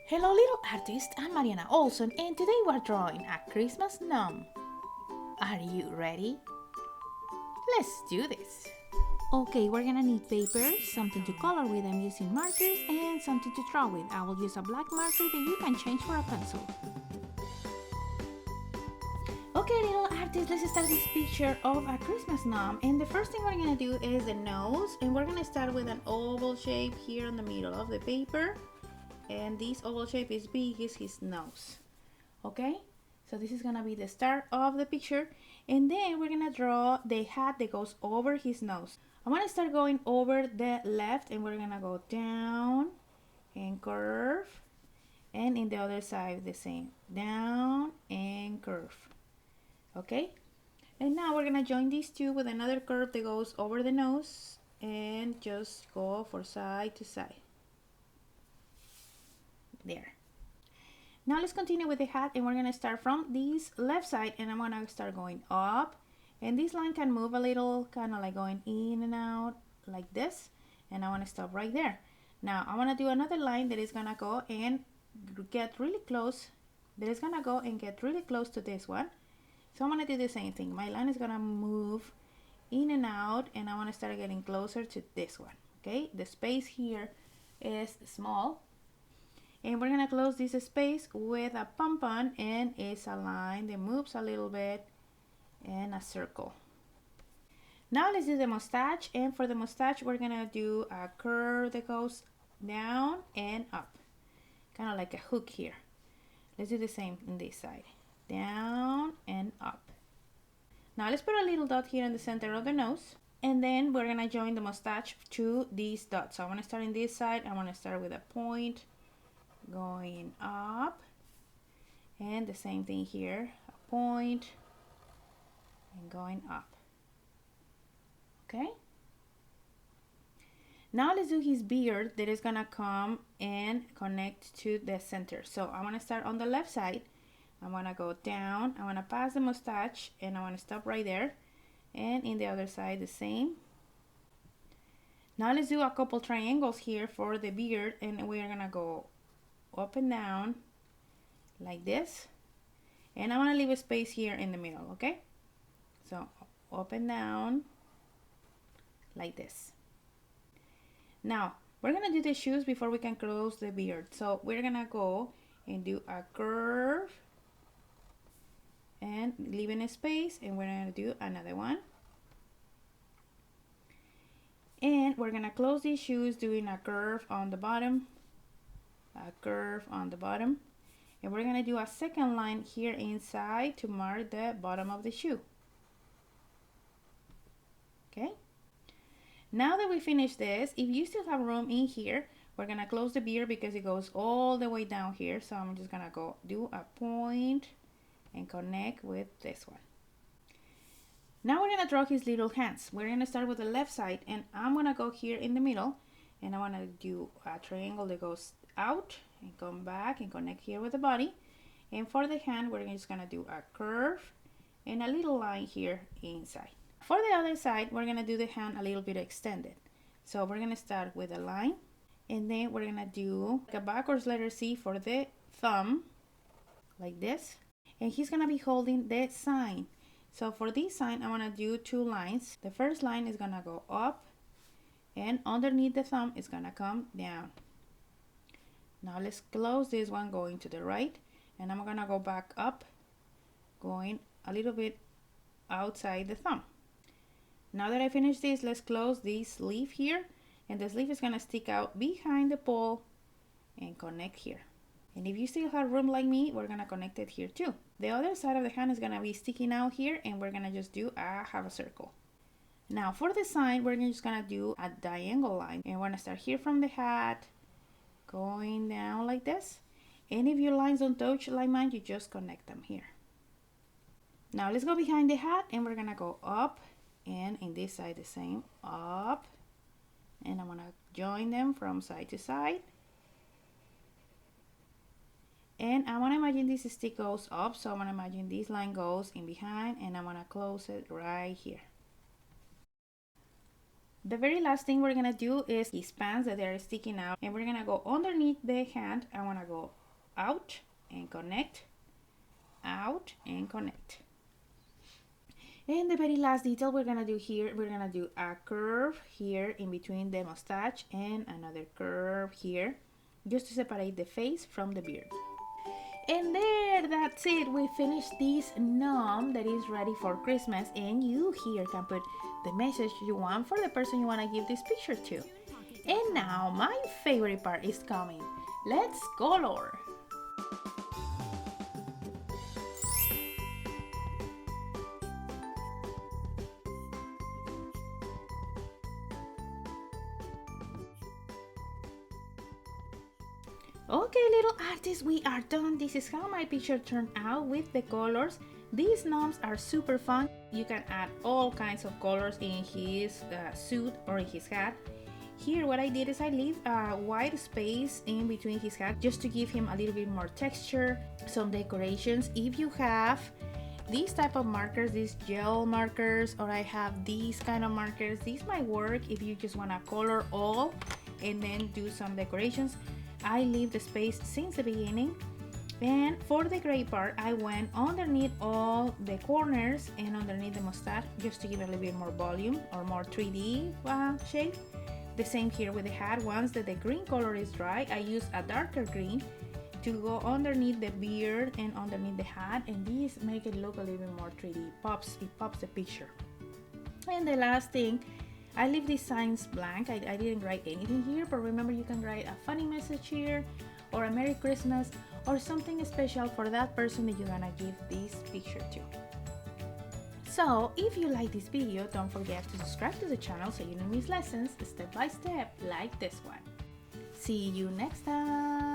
Hello little artist, I'm Mariana Olson and today we're drawing a Christmas gnome. Are you ready? Let's do this! Okay, we're gonna need paper, something to color with, I'm using markers, and something to draw with. I will use a black marker that you can change for a pencil. Okay little artists, let's start this picture of a Christmas gnome, and the first thing we're gonna do is the nose, and we're gonna start with an oval shape here in the middle of the paper. And this oval shape is big as his nose. Okay, so this is gonna be the start of the picture, and then we're gonna draw the hat that goes over his nose. I'm gonna start going over the left, and we're gonna go down and curve, and in the other side the same, down and curve. Okay, and now we're gonna join these two with another curve that goes over the nose, and just go for side to side. There. Now let's continue with the hat, and we're gonna start from this left side, and I'm gonna start going up, and this line can move a little, kind of like going in and out like this, and I want to stop right there. Now I want to do another line that is gonna go and get really close, to this one. So I'm gonna do the same thing. My line is gonna move in and out, and I want to start getting closer to this one. Okay, the space here is small, and we're gonna close this space with a pom-pom, and it's a line that moves a little bit and a circle. Now let's do the mustache, and for the mustache we're gonna do a curve that goes down and up, kind of like a hook here. Let's do the same on this side, down and up. Now let's put a little dot here in the center of the nose, and then we're gonna join the mustache to these dots. So I want to start in this side. I want to start with a point going up, and the same thing here, a point and going up. Okay, now let's do his beard that is gonna come and connect to the center. So I want to start on the left side. I want to go down, I want to pass the mustache, and I want to stop right there, and in the other side the same. Now let's do a couple triangles here for the beard, and we're gonna go up and down like this, and I want to leave a space here in the middle. Okay, so up and down like this. Now we're gonna do the shoes before we can close the beard, so we're gonna go and do a curve and leaving a space, and we're gonna do another one, and we're gonna close these shoes doing a curve on the bottom, a curve on the bottom, and we're gonna do a second line here inside to mark the bottom of the shoe. Okay, now that we finish this, if you still have room in here, we're gonna close the beard because it goes all the way down here. So I'm just gonna go do a point and connect with this one. Now we're gonna draw his little hands. We're gonna start with the left side, and I'm gonna go here in the middle, and I want to do a triangle that goes out and come back and connect here with the body. And for the hand, we're just gonna do a curve and a little line here inside. For the other side, we're gonna do the hand a little bit extended. So we're gonna start with a line, and then we're gonna do a backwards letter C for the thumb, like this, and he's gonna be holding the sign. So for this sign, I want to do two lines. The first line is gonna go up, and underneath the thumb is gonna come down. Now let's close this one going to the right, and I'm gonna go back up, going a little bit outside the thumb. Now that I finished this, let's close this sleeve here, and the sleeve is gonna stick out behind the pole and connect here. And if you still have room like me, we're gonna connect it here too. The other side of the hand is gonna be sticking out here, and we're gonna just do a half a circle. Now for the sign, we're just gonna do a diagonal line, and we're gonna start here from the hat, going down like this. And if your lines don't touch like mine, you just connect them here. Now let's go behind the hat, and we're gonna go up, and in this side the same, up, and I'm gonna join them from side to side. And I want to imagine this stick goes up, so I want to imagine this line goes in behind, and I want to close it right here. The very last thing we're gonna do is his pants that they're sticking out, and we're gonna go underneath the hand. I want to go out and connect, out and connect. And the very last detail we're gonna do here, we're gonna do a curve here in between the mustache and another curve here, just to separate the face from the beard. And there, that's it. We finished this gnome that is ready for Christmas, and you here can put the message you want for the person you want to give this picture to. And now my favorite part is coming. Let's color. Okay, little artists, we are done. This is how my picture turned out with the colors. These gnomes are super fun. You can add all kinds of colors in his suit or in his hat. Here what I did is I leave a white space in between his hat just to give him a little bit more texture, some decorations. If you have these type of markers, these gel markers, or I have these kind of markers, these might work if you just want to color all and then do some decorations. I leave the space since the beginning, and for the gray part I went underneath all the corners and underneath the mustache just to give it a little bit more volume or more 3D shape. The same here with the hat. Once that the green color is dry, I use a darker green to go underneath the beard and underneath the hat, and these make it look a little bit more 3D. It pops the picture. And the last thing, I leave these signs blank. I didn't write anything here, but remember you can write a funny message here or a Merry Christmas or something special for that person that you're gonna give this picture to. So if you like this video, don't forget to subscribe to the channel so you don't miss lessons step by step like this one. See you next time.